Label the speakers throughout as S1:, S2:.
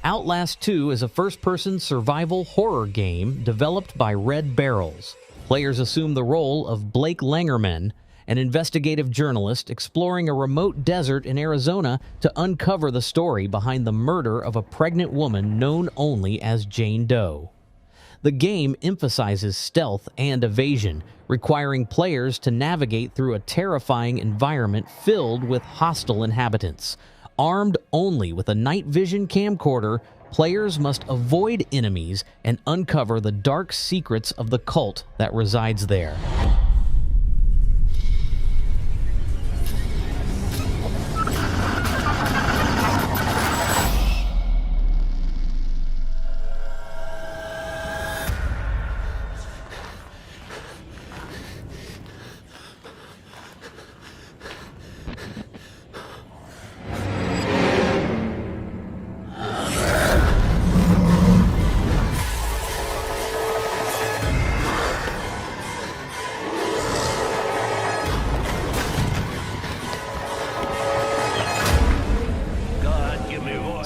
S1: Outlast 2 is a first-person survival horror game developed by Red Barrels. Players assume the role of Blake Langerman, an investigative journalist exploring a remote desert in Arizona to uncover the story behind the murder of a pregnant woman known only as Jane Doe. The game emphasizes stealth and evasion, requiring players to navigate through a terrifying environment filled with hostile inhabitants. Armed only with a night vision camcorder, players must avoid enemies and uncover the dark secrets of the cult that resides there.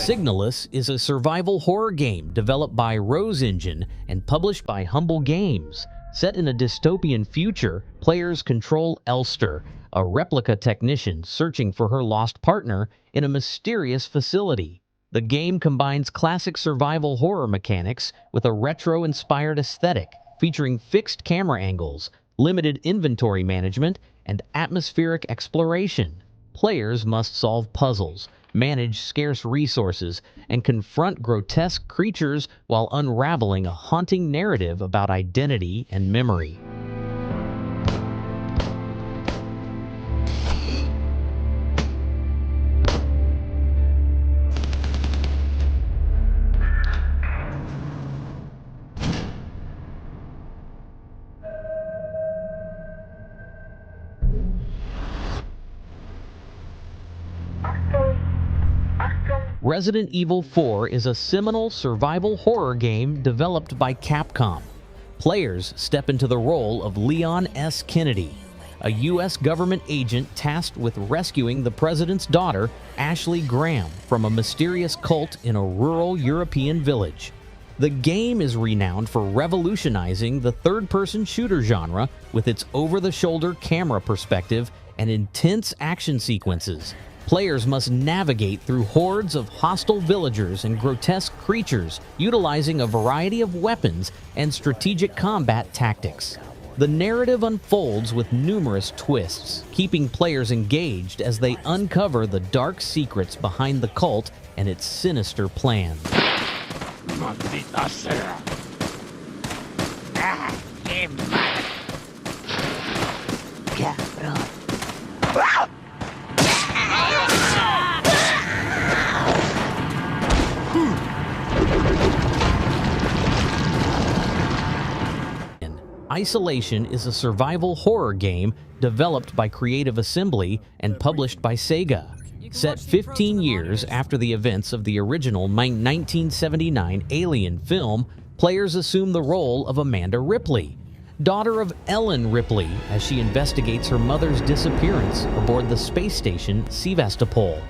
S1: SIGNALIS is a survival horror game developed by Rose Engine and published by Humble Games. Set in a dystopian future, players control Elster, a replica technician searching for her lost partner in a mysterious facility. The game combines classic survival horror mechanics with a retro-inspired aesthetic, featuring fixed camera angles, limited inventory management, and atmospheric exploration. Players must solve puzzles, manage scarce resources, and confront grotesque creatures while unraveling a haunting narrative about identity and memory. Resident Evil 4 is a seminal survival horror game developed by Capcom. Players step into the role of Leon S. Kennedy, a U.S. government agent tasked with rescuing the president's daughter, Ashley Graham, from a mysterious cult in a rural European village. The game is renowned for revolutionizing the third-person shooter genre with its over-the-shoulder camera perspective and intense action sequences. Players must navigate through hordes of hostile villagers and grotesque creatures, utilizing a variety of weapons and strategic combat tactics. The narrative unfolds with numerous twists, keeping players engaged as they uncover the dark secrets behind the cult and its sinister plans. Isolation is a survival horror game developed by Creative Assembly and published by Sega. Set 15 years after the events of the original 1979 Alien film, players assume the role of Amanda Ripley, daughter of Ellen Ripley, as she investigates her mother's disappearance aboard the space station Sevastopol.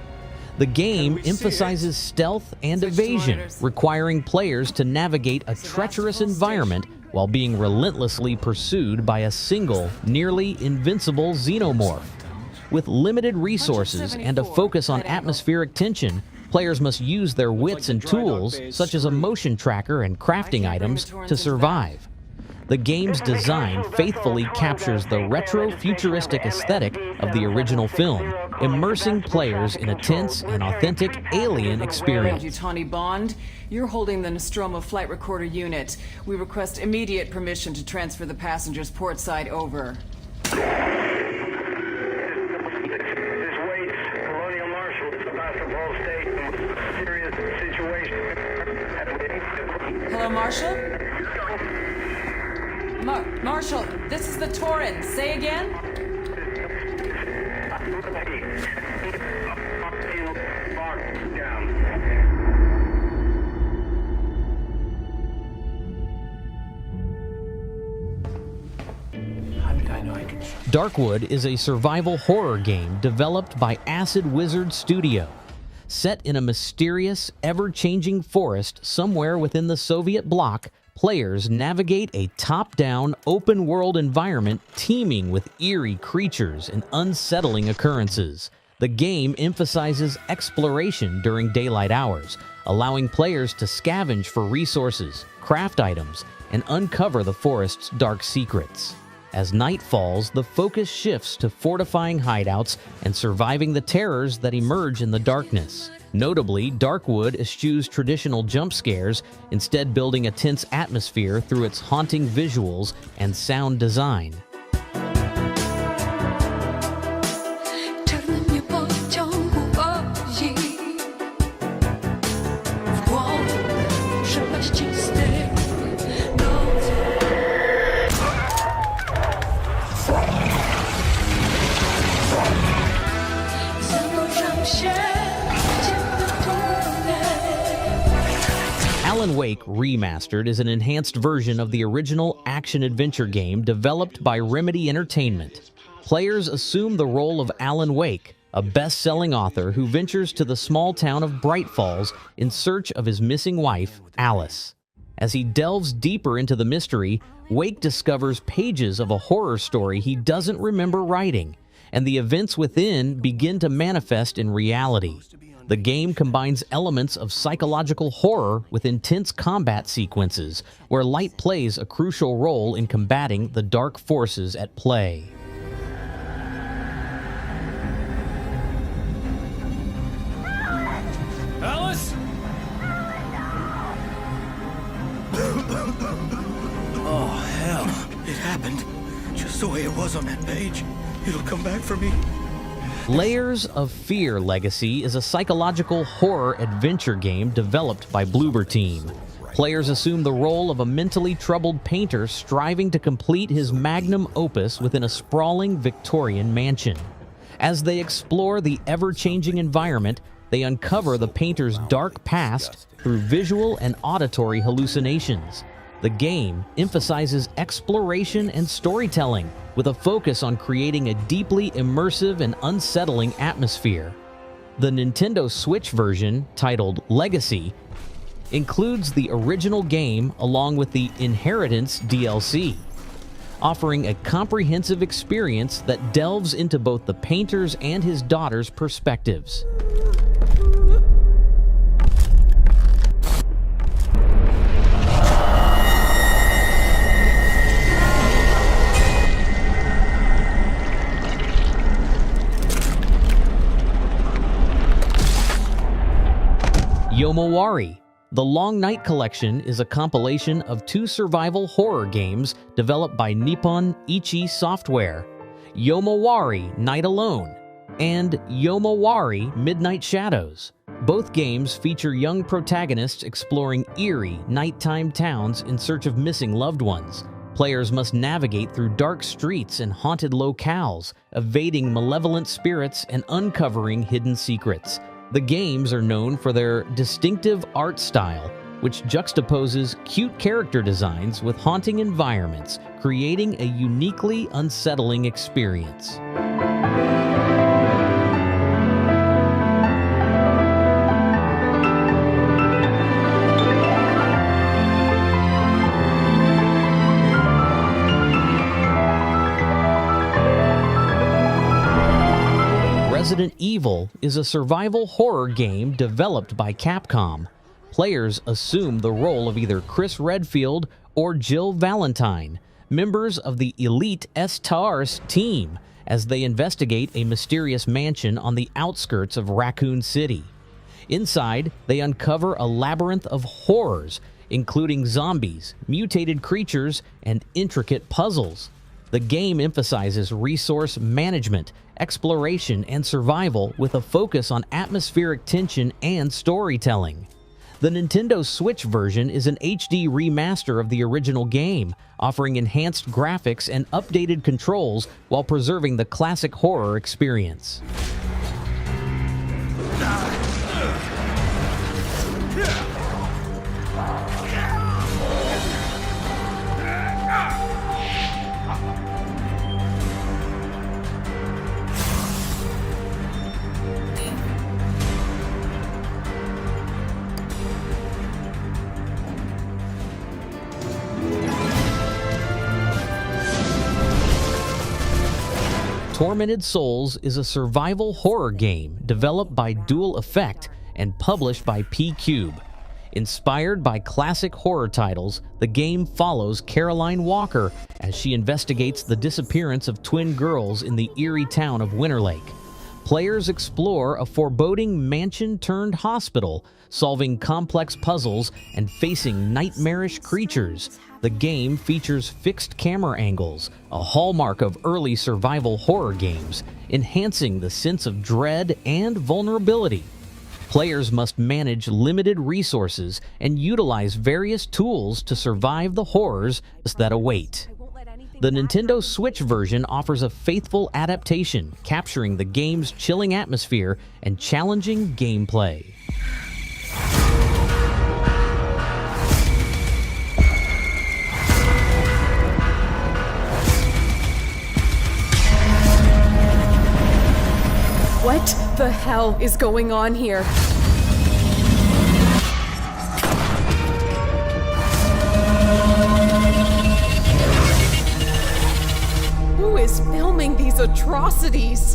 S1: The game emphasizes stealth and evasion, requiring players to navigate a treacherous environment while being relentlessly pursued by a single, nearly invincible xenomorph. With limited resources and a focus on atmospheric tension, players must use their wits and tools, such as a motion tracker and crafting items, to survive. The game's design faithfully captures the retro-futuristic aesthetic of the original film, immersing players in a tense and authentic alien experience.
S2: Tawny Bond, you're holding the Nostromo flight recorder unit. We request immediate permission to transfer the passengers port side over. Hello, Marshal? Marshal, this is the Torrens. Say again?
S1: Darkwood is a survival horror game developed by Acid Wizard Studio. Set in a mysterious, ever-changing forest somewhere within the Soviet bloc, players navigate a top-down, open-world environment teeming with eerie creatures and unsettling occurrences. The game emphasizes exploration during daylight hours, allowing players to scavenge for resources, craft items, and uncover the forest's dark secrets. As night falls, the focus shifts to fortifying hideouts and surviving the terrors that emerge in the darkness. Notably, Darkwood eschews traditional jump scares, instead building a tense atmosphere through its haunting visuals and sound design. Alan Wake Remastered is an enhanced version of the original action-adventure game developed by Remedy Entertainment. Players assume the role of Alan Wake, a best-selling author who ventures to the small town of Bright Falls in search of his missing wife, Alice. As he delves deeper into the mystery, Wake discovers pages of a horror story he doesn't remember writing, and the events within begin to manifest in reality. The game combines elements of psychological horror with intense combat sequences, where light plays a crucial role in combating the dark forces at play.
S3: Alice? Oh, hell. It happened. Just the way it was on that page. It'll come back for me.
S1: Layers of Fear Legacy is a psychological horror adventure game developed by Bloober Team. Players assume the role of a mentally troubled painter striving to complete his magnum opus within a sprawling Victorian mansion. As they explore the ever-changing environment, they uncover the painter's dark past through visual and auditory hallucinations. The game emphasizes exploration and storytelling, with a focus on creating a deeply immersive and unsettling atmosphere. The Nintendo Switch version, titled Legacy, includes the original game along with the Inheritance DLC, offering a comprehensive experience that delves into both the painter's and his daughter's perspectives. Yomawari. The Long Night Collection is a compilation of 2 survival horror games developed by Nippon Ichi Software, Yomawari Night Alone, and Yomawari Midnight Shadows. Both games feature young protagonists exploring eerie, nighttime towns in search of missing loved ones. Players must navigate through dark streets and haunted locales, evading malevolent spirits and uncovering hidden secrets. The games are known for their distinctive art style, which juxtaposes cute character designs with haunting environments, creating a uniquely unsettling experience. Resident Evil is a survival horror game developed by Capcom. Players assume the role of either Chris Redfield or Jill Valentine, members of the elite S-TARS team, as they investigate a mysterious mansion on the outskirts of Raccoon City. Inside, they uncover a labyrinth of horrors, including zombies, mutated creatures, and intricate puzzles. The game emphasizes resource management, exploration, and survival with a focus on atmospheric tension and storytelling. The Nintendo Switch version is an HD remaster of the original game, offering enhanced graphics and updated controls while preserving the classic horror experience. Tormented Souls is a survival horror game developed by Dual Effect and published by P-Cube. Inspired by classic horror titles, the game follows Caroline Walker as she investigates the disappearance of twin girls in the eerie town of Winter Lake. Players explore a foreboding mansion-turned-hospital, solving complex puzzles and facing nightmarish creatures. The game features fixed camera angles, a hallmark of early survival horror games, enhancing the sense of dread and vulnerability. Players must manage limited resources and utilize various tools to survive the horrors that await. The Nintendo Switch version offers a faithful adaptation, capturing the game's chilling atmosphere and challenging gameplay.
S4: What the hell is going on here? Who is filming these atrocities?